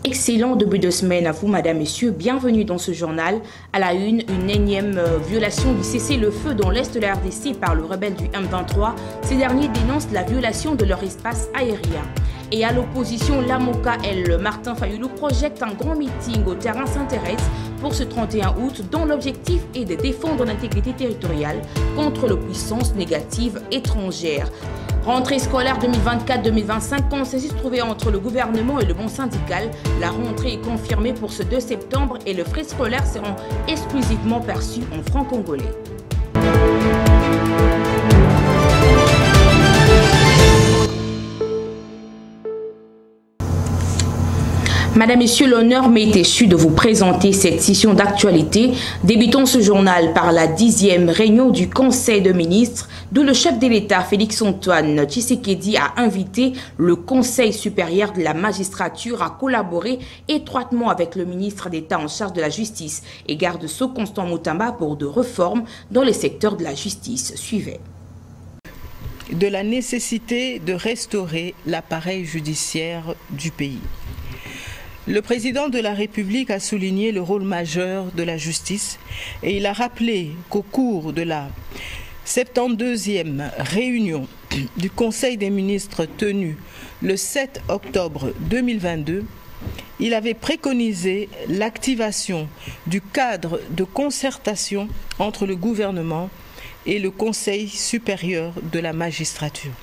Excellent début de semaine à vous, madame, messieurs. Bienvenue dans ce journal. À la une énième violation du cessez-le-feu dans l'est de la RDC par le rebelle du M23. Ces derniers dénoncent la violation de leur espace aérien. Et à l'opposition, l'Amoka et Martin Fayoulou projettent un grand meeting au terrain Saint-Thérèse pour ce 31 août, dont l'objectif est de défendre l'intégrité territoriale contre les puissances négatives étrangères. Rentrée scolaire 2024-2025, consensus trouvé entre le gouvernement et le monde syndical. La rentrée est confirmée pour ce 2 septembre et les frais scolaires seront exclusivement perçus en francs congolais. Madame, Messieurs, l'honneur m'est échu de vous présenter cette session d'actualité. Débutons ce journal par la 10e réunion du Conseil de ministres, d'où le chef de l'État, Félix-Antoine Tshisekedi, a invité le Conseil supérieur de la magistrature à collaborer étroitement avec le ministre d'État en charge de la justice et garde-sceau Constant Mutamba pour de réformes dans les secteurs de la justice. Suivez. De la nécessité de restaurer l'appareil judiciaire du pays. Le président de la République a souligné le rôle majeur de la justice et il a rappelé qu'au cours de la 72e réunion du Conseil des ministres tenue le 7 octobre 2022, il avait préconisé l'activation du cadre de concertation entre le gouvernement et le Conseil supérieur de la magistrature,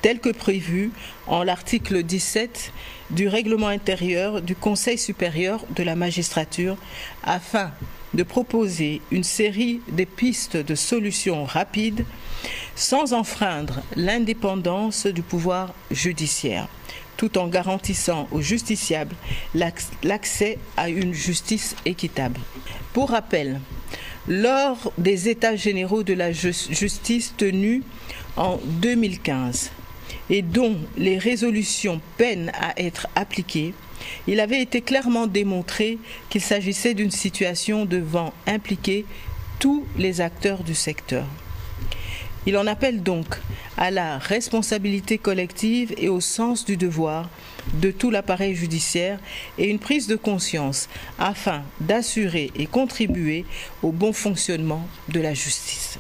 tel que prévu en l'article 17 du règlement intérieur du Conseil supérieur de la magistrature, afin de proposer une série de pistes de solutions rapides sans enfreindre l'indépendance du pouvoir judiciaire, tout en garantissant aux justiciables l'accès à une justice équitable. Pour rappel, lors des États généraux de la justice tenus en 2015, et dont les résolutions peinent à être appliquées, il avait été clairement démontré qu'il s'agissait d'une situation devant impliquer tous les acteurs du secteur. Il en appelle donc à la responsabilité collective et au sens du devoir de tout l'appareil judiciaire et une prise de conscience afin d'assurer et contribuer au bon fonctionnement de la justice.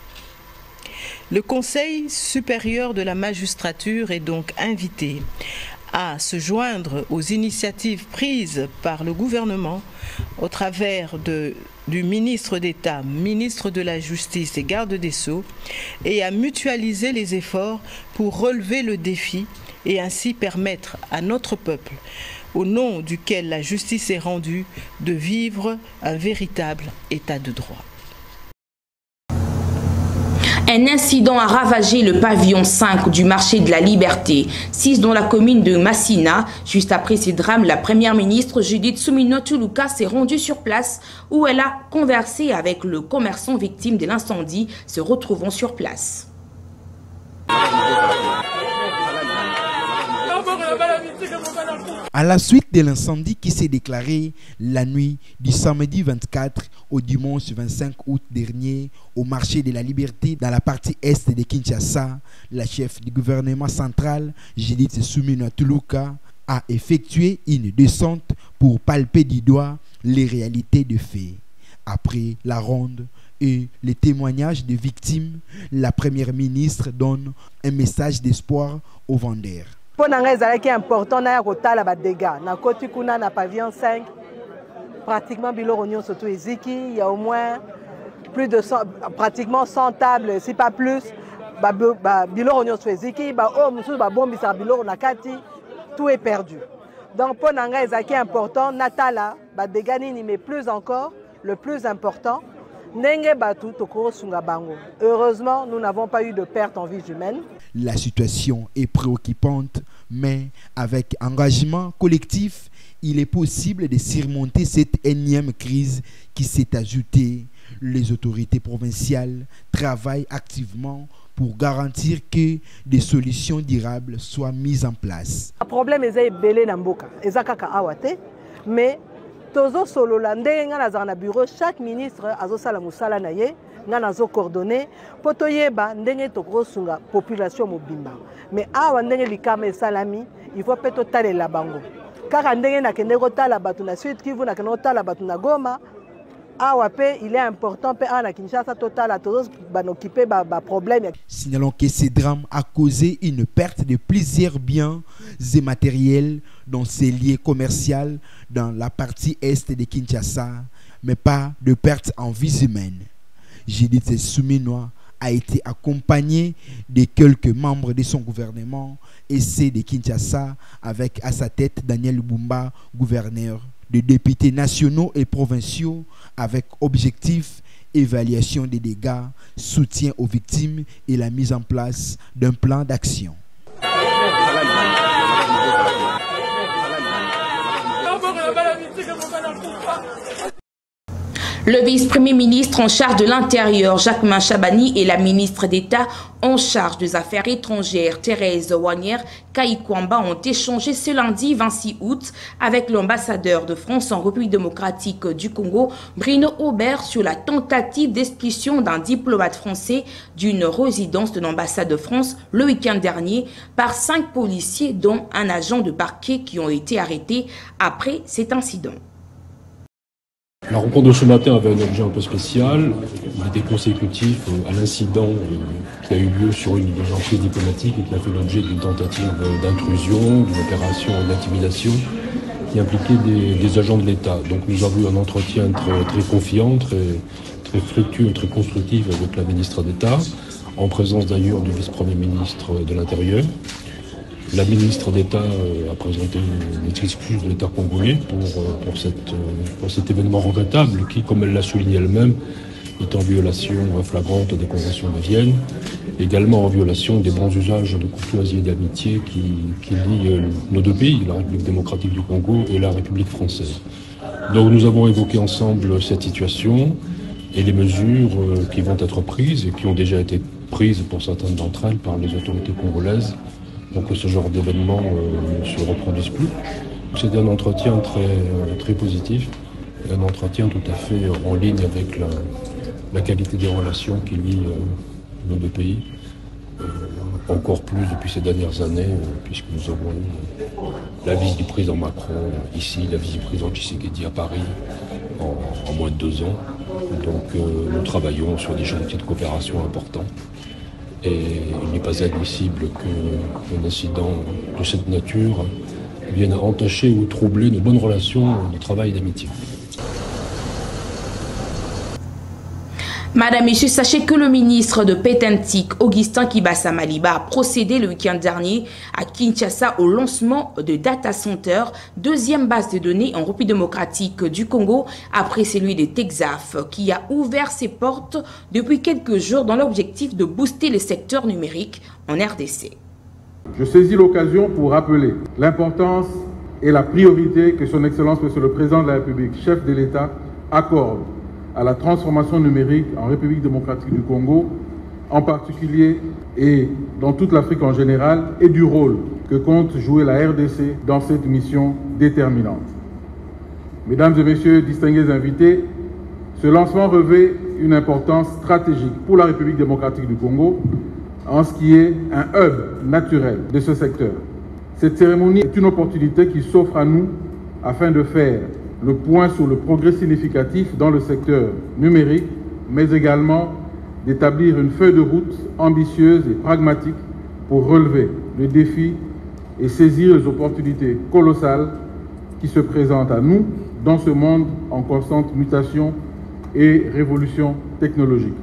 Le Conseil supérieur de la magistrature est donc invité à se joindre aux initiatives prises par le gouvernement au travers du ministre d'État, ministre de la Justice et garde des Sceaux, et à mutualiser les efforts pour relever le défi et ainsi permettre à notre peuple, au nom duquel la justice est rendue, de vivre un véritable état de droit. Un incident a ravagé le pavillon 5 du marché de la Liberté, 6 dans la commune de Massina. Juste après ces drames, la première ministre Judith Suminwa Tuluka s'est rendue sur place où elle a conversé avec le commerçant victime de l'incendie se retrouvant sur place. À la suite de l'incendie qui s'est déclaré la nuit du samedi 24 au dimanche 25 août dernier au marché de la Liberté dans la partie est de Kinshasa, la chef du gouvernement central, Judith Suminwa Tuluka, a effectué une descente pour palper du doigt les réalités des faits. Après la ronde et les témoignages des victimes, la première ministre donne un message d'espoir aux vendeurs. Pour nous, c'est important de dégâts. Dans le pavillon 5, pratiquement, il y a au moins plus de 100, pratiquement 100 tables, si pas plus. Tout est perdu. Donc, pour nous, c'est important. Natala, mais plus encore, le plus important, heureusement, nous n'avons pas eu de perte en vie humaine. La situation est préoccupante, mais avec engagement collectif, il est possible de surmonter cette énième crise qui s'est ajoutée. Les autorités provinciales travaillent activement pour garantir que des solutions durables soient mises en place. Le problème est belé na mboka, mais tozo solo la ndenge nga na bureau, chaque ministre azosala musala na ye nga nazo coordonner po toyeba ndenge tokosunga population mobimba. Mais awa ndenge likama esalami, il faut peut totalela bango. kaka ndenge nakende kotala bato na Sud Kivu nakende kotala bato na Goma awa pe il est important pe ana Kinshasa totala tous banoccuper ba problème. Signalons que ce drame a causé une perte de plusieurs biens et matériels dont ces liens commerciaux dans la partie est de Kinshasa, mais pas de perte en vies humaines. Judith Suminwa a été accompagné de quelques membres de son gouvernement et c'est de Kinshasa avec à sa tête Daniel Bumba, gouverneur, de députés nationaux et provinciaux avec objectif évaluation des dégâts, soutien aux victimes et la mise en place d'un plan d'action. Le vice-premier ministre en charge de l'Intérieur, Jacquemin Chabani, et la ministre d'État en charge des Affaires étrangères, Thérèse Wanier Kaikwamba, ont échangé ce lundi 26 août avec l'ambassadeur de France en République démocratique du Congo, Bruno Aubert, sur la tentative d'expulsion d'un diplomate français d'une résidence de l'ambassade de France le week-end dernier par 5 policiers, dont un agent de parquet, qui ont été arrêtés après cet incident. La rencontre de ce matin avait un objet un peu spécial. Il était consécutif à l'incident qui a eu lieu sur une des entreprises diplomatiques et qui a fait l'objet d'une tentative d'intrusion, d'une opération d'intimidation qui impliquait des agents de l'État. Donc nous avons eu un entretien très confiant, très fructueux, très constructif avec la ministre d'État, en présence d'ailleurs du vice-premier ministre de l'Intérieur. La ministre d'État a présenté une excuse de l'État congolais pour cet événement regrettable qui, comme elle l'a souligné elle-même, est en violation flagrante des conventions de Vienne, également en violation des bons usages de courtoisie et d'amitié qui lient nos deux pays, la République démocratique du Congo et la République française. Donc nous avons évoqué ensemble cette situation et les mesures qui vont être prises et qui ont déjà été prises pour certaines d'entre elles par les autorités congolaises, pour que ce genre d'événement ne se reproduise plus. C'était un entretien très positif, un entretien tout à fait en ligne avec la qualité des relations qui lient nos deux pays, encore plus depuis ces dernières années, puisque nous avons eu la visite du président Macron ici, la visite du président Tshisekedi à Paris en moins de 2 ans. Donc nous travaillons sur des chantiers de coopération importants. Et il n'est pas admissible qu'un incident de cette nature vienne entacher ou troubler nos bonnes relations de travail et d'amitié. Madame, Messieurs, sachez que le ministre de Pétentique, Augustin Kibasa Maliba, a procédé le week-end dernier à Kinshasa au lancement de Data Center, deuxième base de données en République démocratique du Congo, après celui de Texaf, qui a ouvert ses portes depuis quelques jours dans l'objectif de booster le secteur numérique en RDC. Je saisis l'occasion pour rappeler l'importance et la priorité que son Excellence, Monsieur le Président de la République, chef de l'État, accorde à la transformation numérique en République démocratique du Congo, en particulier et dans toute l'Afrique en général, et du rôle que compte jouer la RDC dans cette mission déterminante. Mesdames et messieurs, distingués invités, ce lancement revêt une importance stratégique pour la République démocratique du Congo, en ce qui est un hub naturel de ce secteur. Cette cérémonie est une opportunité qui s'offre à nous afin de faire le point sur le progrès significatif dans le secteur numérique, mais également d'établir une feuille de route ambitieuse et pragmatique pour relever le défi et saisir les opportunités colossales qui se présentent à nous dans ce monde en constante mutation et révolution technologique.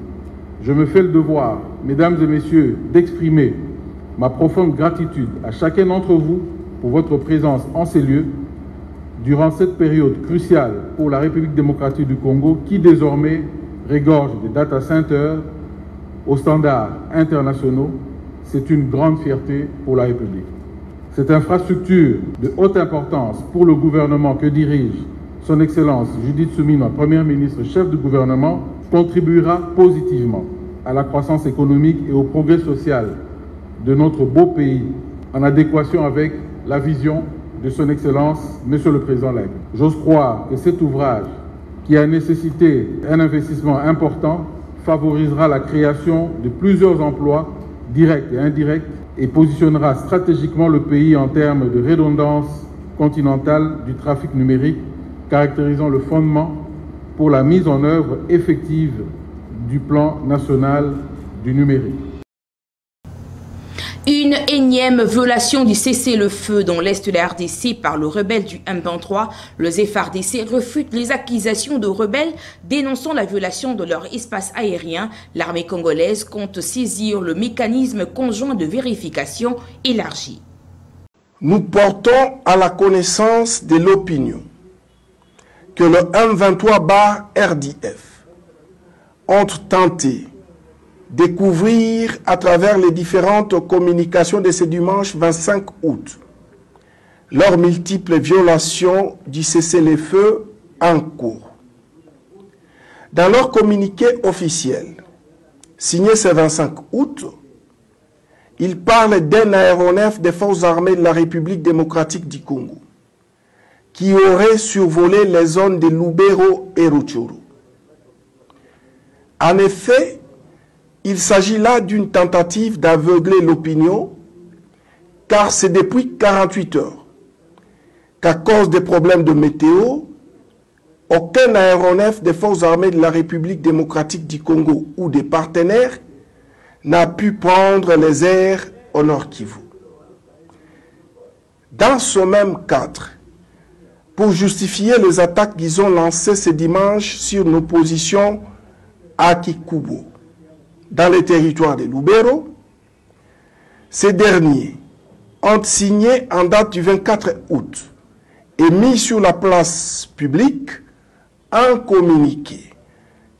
Je me fais le devoir, mesdames et messieurs, d'exprimer ma profonde gratitude à chacun d'entre vous pour votre présence en ces lieux durant cette période cruciale pour la République démocratique du Congo qui désormais regorge des data centers aux standards internationaux. C'est une grande fierté pour la République. Cette infrastructure de haute importance pour le gouvernement que dirige son Excellence Judith Suminwa, Première ministre, chef du gouvernement, contribuera positivement à la croissance économique et au progrès social de notre beau pays, en adéquation avec la vision de son Excellence, Monsieur le Président de la République. J'ose croire que cet ouvrage, qui a nécessité un investissement important, favorisera la création de plusieurs emplois directs et indirects et positionnera stratégiquement le pays en termes de redondance continentale du trafic numérique, caractérisant le fondement pour la mise en œuvre effective du plan national du numérique. Une énième violation du cessez-le-feu dans l'est de la RDC par le rebelle du M23. Le FARDC refute les accusations de rebelles dénonçant la violation de leur espace aérien. L'armée congolaise compte saisir le mécanisme conjoint de vérification élargi. Nous portons à la connaissance de l'opinion que le M23/RDF ont tenté de couvrir à travers les différentes communications de ce dimanche 25 août leurs multiples violations du cessez-le-feu en cours. Dans leur communiqué officiel, signé ce 25 août, ils parlent d'un aéronef des forces armées de la République démocratique du Congo qui aurait survolé les zones de Lubero et Rutshuru. En effet, il s'agit là d'une tentative d'aveugler l'opinion, car c'est depuis 48 heures qu'à cause des problèmes de météo, aucun aéronef des forces armées de la République démocratique du Congo ou des partenaires n'a pu prendre les airs au Nord Kivu. Dans ce même cadre, pour justifier les attaques qu'ils ont lancées ce dimanche sur nos positions à Kikubo, dans les territoires de Lubero, ces derniers ont signé en date du 24 août et mis sur la place publique un communiqué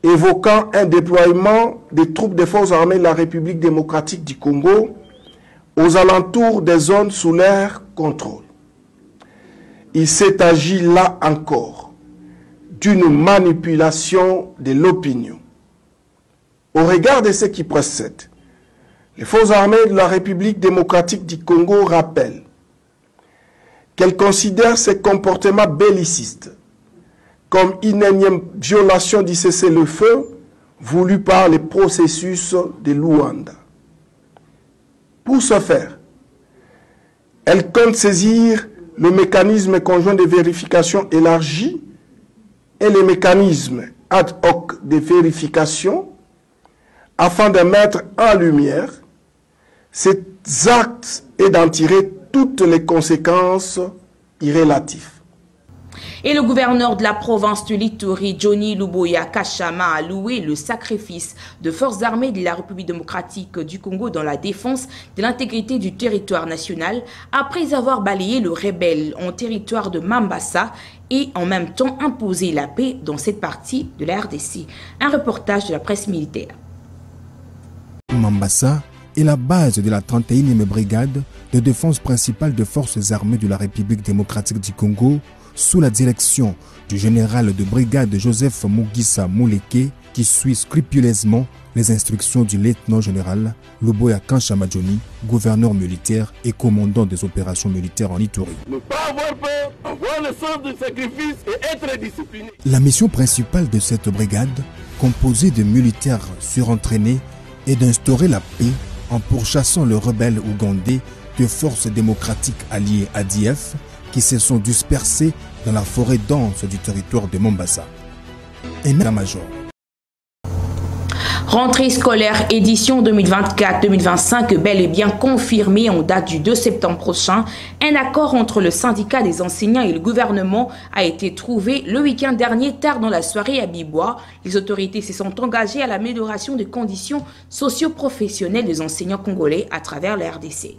évoquant un déploiement des troupes des forces armées de la République démocratique du Congo aux alentours des zones sous leur contrôle. Il s'est agi là encore d'une manipulation de l'opinion. Au regard de ce qui précède, les forces armées de la République démocratique du Congo rappellent qu'elles considèrent ces comportements bellicistes comme une énième violation du cessez-le-feu voulu par le processus de Luanda. Pour ce faire, elles comptent saisir le mécanisme conjoint de vérification élargi et le mécanisme ad hoc de vérification afin de mettre en lumière ces actes et d'en tirer toutes les conséquences irrélatives. Et le gouverneur de la province de l'Ituri, Johnny Luboya Kashama, a loué le sacrifice de forces armées de la République démocratique du Congo dans la défense de l'intégrité du territoire national après avoir balayé le rebelle en territoire de Mambasa et en même temps imposé la paix dans cette partie de la RDC. Un reportage de la presse militaire. Mambasa est la base de la 31e brigade de défense principale des forces armées de la République démocratique du Congo sous la direction du général de brigade Joseph Mugisa Mouleke qui suit scrupuleusement les instructions du lieutenant-général Luboya Kashama Johnny, gouverneur militaire et commandant des opérations militaires en Ituri. Ne pas avoir peur, avoir le sens du sacrifice et être discipliné. La mission principale de cette brigade, composée de militaires surentraînés, est d'instaurer la paix en pourchassant le rebelle ougandais de forces démocratiques alliées ADF qui se sont dispersés dans la forêt dense du territoire de Mombasa. Et major. Rentrée scolaire édition 2024-2025 bel et bien confirmée en date du 2 septembre prochain. Un accord entre le syndicat des enseignants et le gouvernement a été trouvé le week-end dernier tard dans la soirée à Bibois. Les autorités se sont engagées à l'amélioration des conditions socio-professionnelles des enseignants congolais à travers la RDC.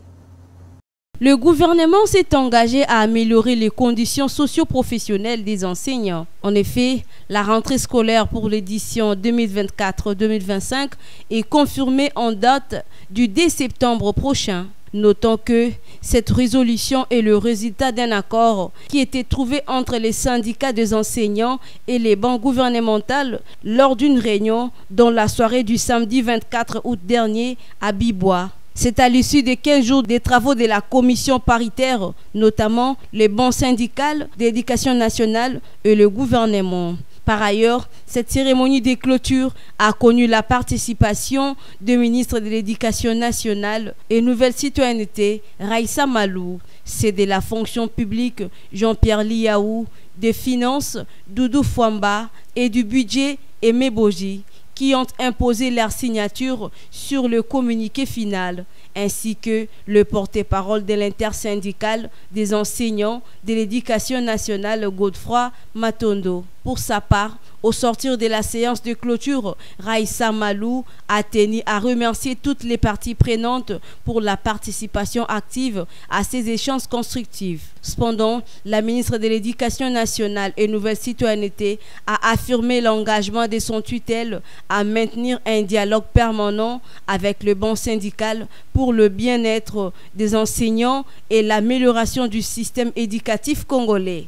Le gouvernement s'est engagé à améliorer les conditions socio-professionnelles des enseignants. En effet, la rentrée scolaire pour l'édition 2024-2025 est confirmée en date du 2 septembre prochain. Notons que cette résolution est le résultat d'un accord qui était trouvé entre les syndicats des enseignants et les banques gouvernementales lors d'une réunion dans la soirée du samedi 24 août dernier à Bibois. C'est à l'issue de 15 jours des travaux de la commission paritaire, notamment les bancs syndicales d'éducation nationale et le gouvernement. Par ailleurs, cette cérémonie de clôture a connu la participation du ministre de l'Éducation nationale et Nouvelle Citoyenneté, Raissa Malou. C'est de la fonction publique Jean-Pierre Liaou, des finances Doudou Fouamba et du budget Aimé Boji qui ont imposé leur signature sur le communiqué final, ainsi que le porte-parole de l'intersyndicale des enseignants de l'éducation nationale Godefroy Matondo. Pour sa part, au sortir de la séance de clôture, Raïssa Malou a tenu à remercier toutes les parties prenantes pour la participation active à ces échanges constructifs. Cependant, la ministre de l'Éducation nationale et Nouvelle Citoyenneté a affirmé l'engagement de son tutelle à maintenir un dialogue permanent avec le banc syndical pour le bien-être des enseignants et l'amélioration du système éducatif congolais.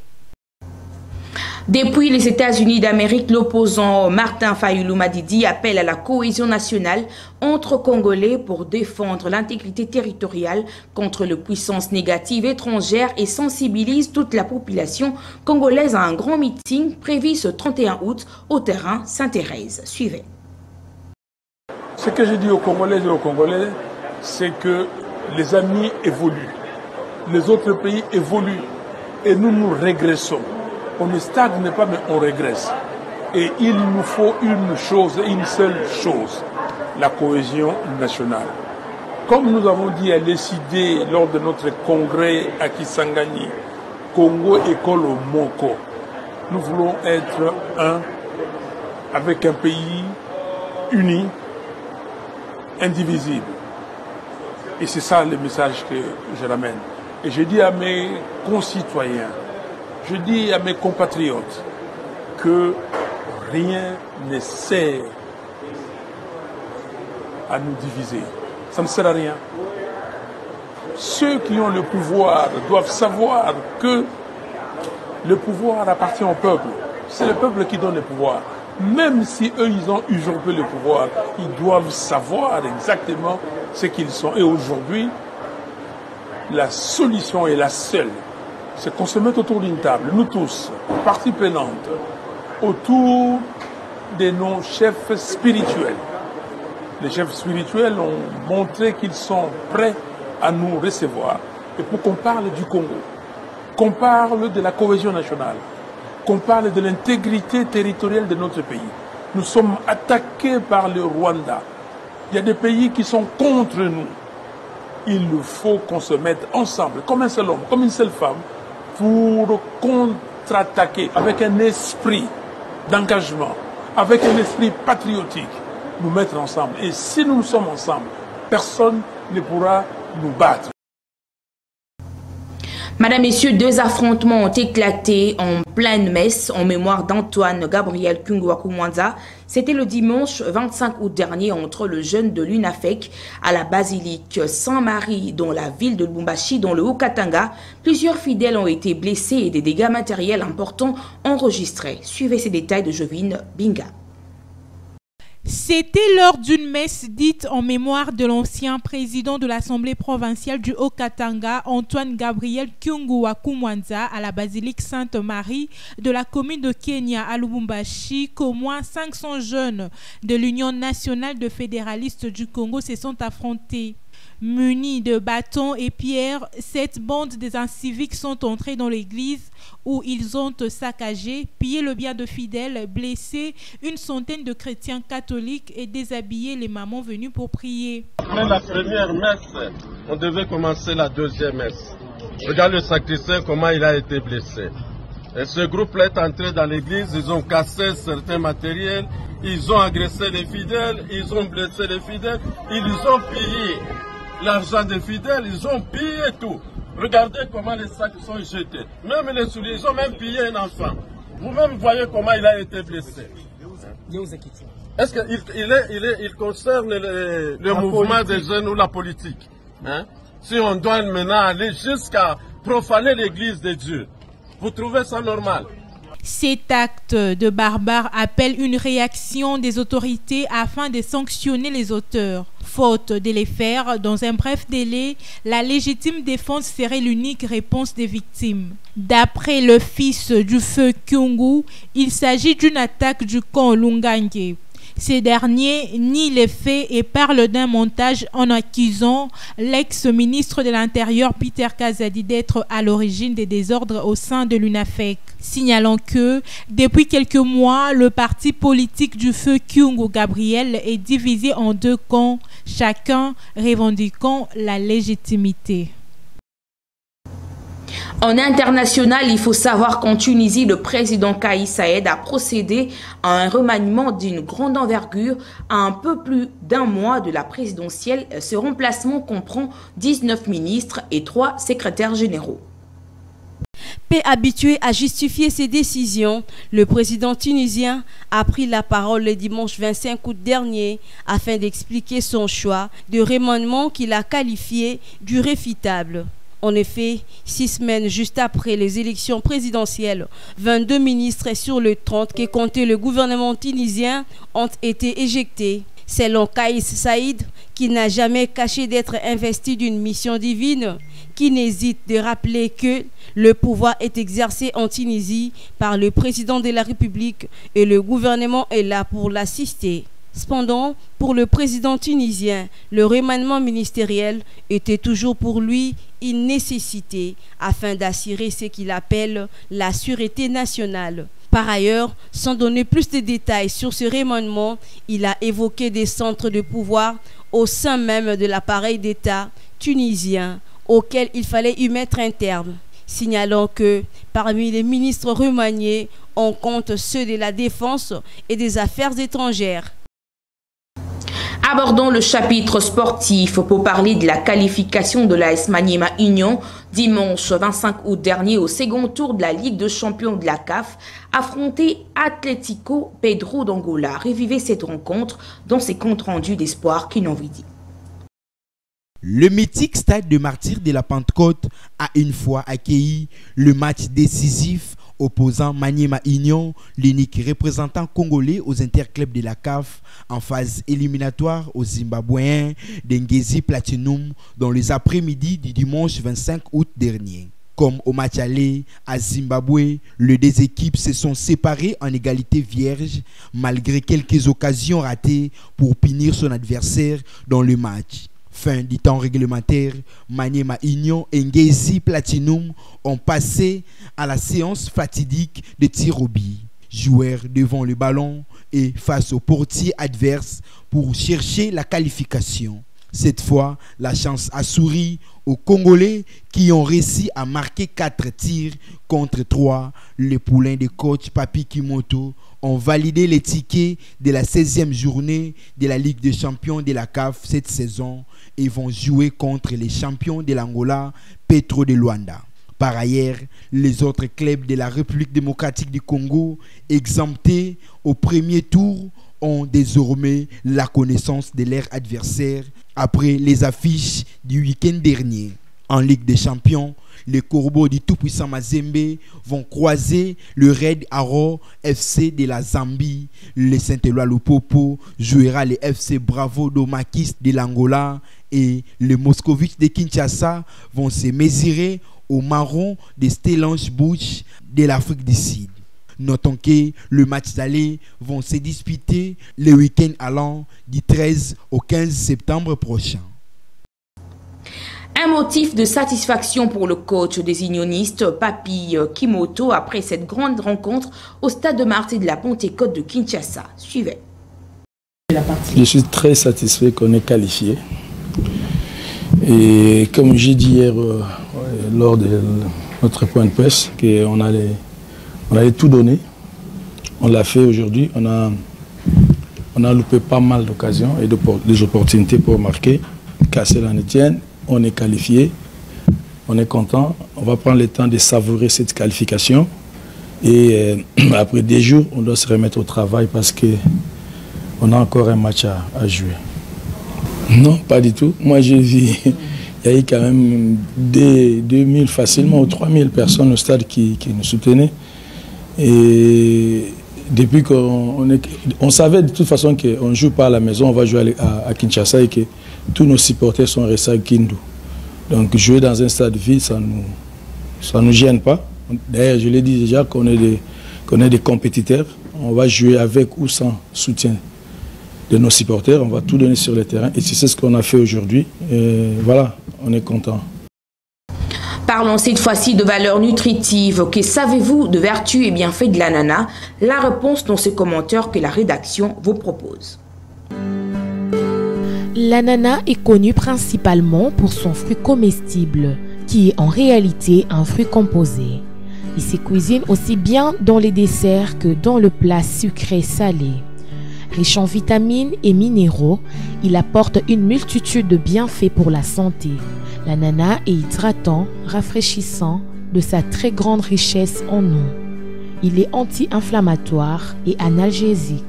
Depuis les États-Unis d'Amérique, l'opposant Martin Fayulu Madidi appelle à la cohésion nationale entre Congolais pour défendre l'intégrité territoriale contre les puissances négatives étrangères et sensibilise toute la population congolaise à un grand meeting prévu ce 31 août au terrain Sainte-Thérèse. Suivez. Ce que je dis aux Congolaises et aux Congolais, c'est que les amis évoluent, les autres pays évoluent et nous régressons. On ne stagne pas, mais on régresse. Et il nous faut une chose, une seule chose, la cohésion nationale. Comme nous avons dit à décider lors de notre congrès à Kisangani, Congo Ekolo Moko, nous voulons être un, avec un pays uni, indivisible. Et c'est ça le message que je ramène. Et je dis à mes concitoyens, je dis à mes compatriotes que rien ne sert à nous diviser. Ça ne sert à rien. Ceux qui ont le pouvoir doivent savoir que le pouvoir appartient au peuple. C'est le peuple qui donne le pouvoir. Même si eux, ils ont usurpé le pouvoir, ils doivent savoir exactement ce qu'ils sont. Et aujourd'hui, la solution est la seule. C'est qu'on se mette autour d'une table, nous tous, parties prenantes, autour de nos chefs spirituels. Les chefs spirituels ont montré qu'ils sont prêts à nous recevoir. Et pour qu'on parle du Congo, qu'on parle de la cohésion nationale, qu'on parle de l'intégrité territoriale de notre pays. Nous sommes attaqués par le Rwanda. Il y a des pays qui sont contre nous. Il faut qu'on se mette ensemble, comme un seul homme, comme une seule femme, pour contre-attaquer avec un esprit d'engagement, avec un esprit patriotique, nous mettre ensemble. Et si nous sommes ensemble, personne ne pourra nous battre. Madame, Messieurs, deux affrontements ont éclaté en pleine messe en mémoire d'Antoine Gabriel Kungwa-Kumwanza. C'était le dimanche 25 août dernier entre le jeune de l'UNAFEC à la basilique Saint-Marie dans la ville de Lubumbashi, dans le Haut-Katanga. Plusieurs fidèles ont été blessés et des dégâts matériels importants enregistrés. Suivez ces détails de Jovine Binga. C'était lors d'une messe dite en mémoire de l'ancien président de l'Assemblée provinciale du Haut-Katanga, Antoine Gabriel Kungwa-Kumwanza, à la basilique Sainte-Marie de la commune de Kenya à Lubumbashi, qu'au moins 500 jeunes de l'Union nationale de fédéralistes du Congo se sont affrontés. Munis de bâtons et pierres, cette bande des inciviques sont entrés dans l'église où ils ont saccagé, pillé le bien de fidèles, blessé une centaine de chrétiens catholiques et déshabillé les mamans venues pour prier. Après la première messe, on devait commencer la deuxième messe. Regarde le sacristain, comment il a été blessé. Et ce groupe-là est entré dans l'église, ils ont cassé certains matériels, ils ont agressé les fidèles, ils ont blessé les fidèles, ils ont pillé l'argent des fidèles, ils ont pillé tout. Regardez comment les sacs sont jetés. Même les souliers, ils ont même pillé un enfant. Vous-même voyez comment il a été blessé. Est-ce qu'il concerne le mouvement des jeunes ou la politique, hein? Si on doit maintenant aller jusqu'à profaner l'église de Dieu, vous trouvez ça normal? Cet acte de barbare appelle une réaction des autorités afin de sanctionner les auteurs. Faute de les faire dans un bref délai, la légitime défense serait l'unique réponse des victimes. D'après le fils du feu Kyungu, il s'agit d'une attaque du camp Lungange. Ces derniers nient les faits et parlent d'un montage en accusant l'ex-ministre de l'Intérieur Peter Kazadi d'être à l'origine des désordres au sein de l'UNAFEC. Signalant que, depuis quelques mois, le parti politique du feu Kyungu Gabriel est divisé en deux camps, chacun revendiquant la légitimité. En international, il faut savoir qu'en Tunisie, le président Kais Saied a procédé à un remaniement d'une grande envergure à un peu plus d'un mois de la présidentielle. Ce remplacement comprend 19 ministres et 3 secrétaires généraux. Habitué à justifier ses décisions, le président tunisien a pris la parole le dimanche 25 août dernier afin d'expliquer son choix de remaniement qu'il a qualifié d'irréfutable. En effet, 6 semaines juste après les élections présidentielles, 22 ministres sur les 30 qui comptaient le gouvernement tunisien ont été éjectés. Selon Kais Saied, qui n'a jamais caché d'être investi d'une mission divine, qui n'hésite de rappeler que le pouvoir est exercé en Tunisie par le président de la République et le gouvernement est là pour l'assister. Cependant, pour le président tunisien, le remaniement ministériel était toujours pour lui une nécessité afin d'assurer ce qu'il appelle la sûreté nationale. Par ailleurs, sans donner plus de détails sur ce remaniement, il a évoqué des centres de pouvoir au sein même de l'appareil d'État tunisien auxquels il fallait y mettre un terme, signalant que parmi les ministres remaniés, on compte ceux de la Défense et des Affaires étrangères. Abordons le chapitre sportif pour parler de la qualification de l'AS Maniema Union dimanche 25 août dernier au second tour de la Ligue des champions de la CAF, affronté Atlético Pedro d'Angola. Revivez cette rencontre dans ses comptes rendus d'espoir qui n'en dit. Le mythique stade de Martyrs de la Pentecôte a une fois accueilli le match décisif opposant Maniema Union, l'unique représentant congolais aux interclubs de la CAF en phase éliminatoire aux Zimbabwéens d'Ngezi Platinum dans les après-midi du dimanche 25 août dernier. Comme au match aller à Zimbabwe, les deux équipes se sont séparées en égalité vierge malgré quelques occasions ratées pour punir son adversaire dans le match. Fin du temps réglementaire, Maniema Union et Ngezi Platinum ont passé à la séance fatidique de tir au but. Joueurs devant le ballon et face au portier adverse pour chercher la qualification. Cette fois, la chance a souri aux Congolais qui ont réussi à marquer 4 tirs contre 3. Les poulains de coach Papi Kimoto ont validé les tickets de la 16e journée de la Ligue des champions de la CAF cette saison et vont jouer contre les champions de l'Angola, Petro de Luanda. Par ailleurs, les autres clubs de la République démocratique du Congo, exemptés au premier tour, ont désormais la connaissance de leur adversaire après les affiches du week-end dernier. En Ligue des champions, les Corbeaux du tout-puissant Mazembe vont croiser le Red Arrow FC de la Zambie. Le Saint-Éloi Lupopo jouera le FC Bravo Domakis de l'Angola et les Moscovites de Kinshasa vont se mesurer au Marron de Stellenbosch de l'Afrique du Sud. Notons que le match d'aller vont se disputer le week-end allant du 13 au 15 septembre prochain. Un motif de satisfaction pour le coach des unionistes, Papi Kimoto, après cette grande rencontre au stade de Martyrs de la Pentecôte de Kinshasa. Suivez. Je suis très satisfait qu'on est qualifié. Et comme j'ai dit hier lors de notre point de presse, qu'on allait tout donner. On l'a fait aujourd'hui. On a loupé pas mal d'occasions et des opportunités pour marquer. Qu'à cela ne tienne, on est qualifié. On est content. On va prendre le temps de savourer cette qualification. Et après des jours, on doit se remettre au travail parce qu'on a encore un match à jouer. Non, pas du tout. Moi, j'ai vu, il y a eu quand même 2000 facilement ou 3000 personnes au stade qui nous soutenaient. Et depuis on savait de toute façon qu'on ne joue pas à la maison, on va jouer à Kinshasa et que tous nos supporters sont restés à Kindu. Donc jouer dans un stade vide, ça nous gêne pas. D'ailleurs, je l'ai dit déjà qu'on est des compétiteurs. On va jouer avec ou sans soutien nos supporters, on va tout donner sur le terrain. Et c'est ce qu'on a fait aujourd'hui. Voilà, on est content. Parlons cette fois-ci de valeurs nutritives. Que savez-vous de vertus et bienfaits de l'ananas? La réponse dans ce commentaire que la rédaction vous propose. L'ananas est connu principalement pour son fruit comestible, qui est en réalité un fruit composé. Il se cuisine aussi bien dans les desserts que dans le plat sucré-salé. Riche en vitamines et minéraux, il apporte une multitude de bienfaits pour la santé. L'ananas est hydratant, rafraîchissant, de sa très grande richesse en eau. Il est anti-inflammatoire et analgésique.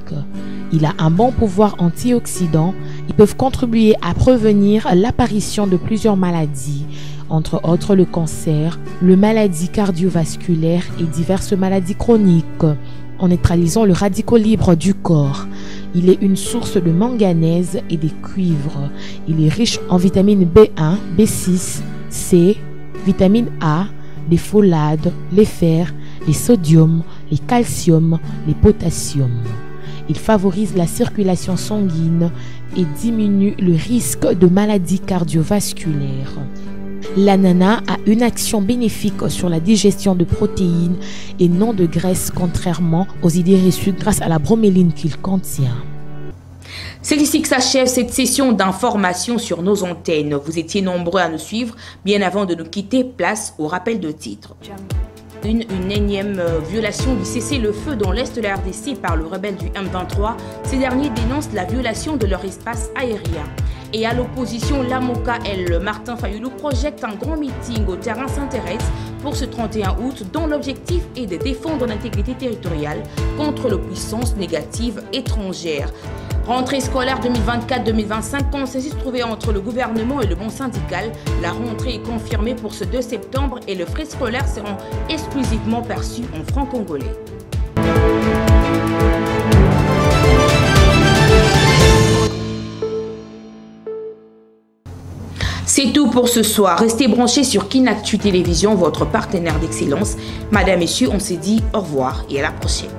Il a un bon pouvoir antioxydant. Ils peuvent contribuer à prévenir l'apparition de plusieurs maladies, entre autres le cancer, les maladies cardiovasculaires et diverses maladies chroniques, en neutralisant le radicaux libre du corps. Il est une source de manganèse et de cuivre. Il est riche en vitamines B1, B6, C, vitamine A, les folades, les fers, les sodium, les calcium, les potassium. Il favorise la circulation sanguine et diminue le risque de maladies cardiovasculaires. L'ananas a une action bénéfique sur la digestion de protéines et non de graisses, contrairement aux idées reçues grâce à la broméline qu'il contient. C'est ici que s'achève cette session d'information sur nos antennes. Vous étiez nombreux à nous suivre. Bien avant de nous quitter, place au rappel de titres. Une énième violation du cessez-le-feu dans l'est de la RDC par le rebelle du M23. Ces derniers dénoncent la violation de leur espace aérien. Et à l'opposition, l'AMOCA et Martin Fayoulou projette un grand meeting au terrain Saint-Thérèse pour ce 31 août dont l'objectif est de défendre l'intégrité territoriale contre les puissances négatives étrangères. Rentrée scolaire 2024-2025, consensus trouvé entre le gouvernement et le bon syndical. La rentrée est confirmée pour ce 2 septembre et les frais scolaires seront exclusivement perçus en francs congolais. C'est tout pour ce soir. Restez branchés sur Kinactu Télévision, votre partenaire d'excellence. Madame, Messieurs, on s'est dit au revoir et à la prochaine.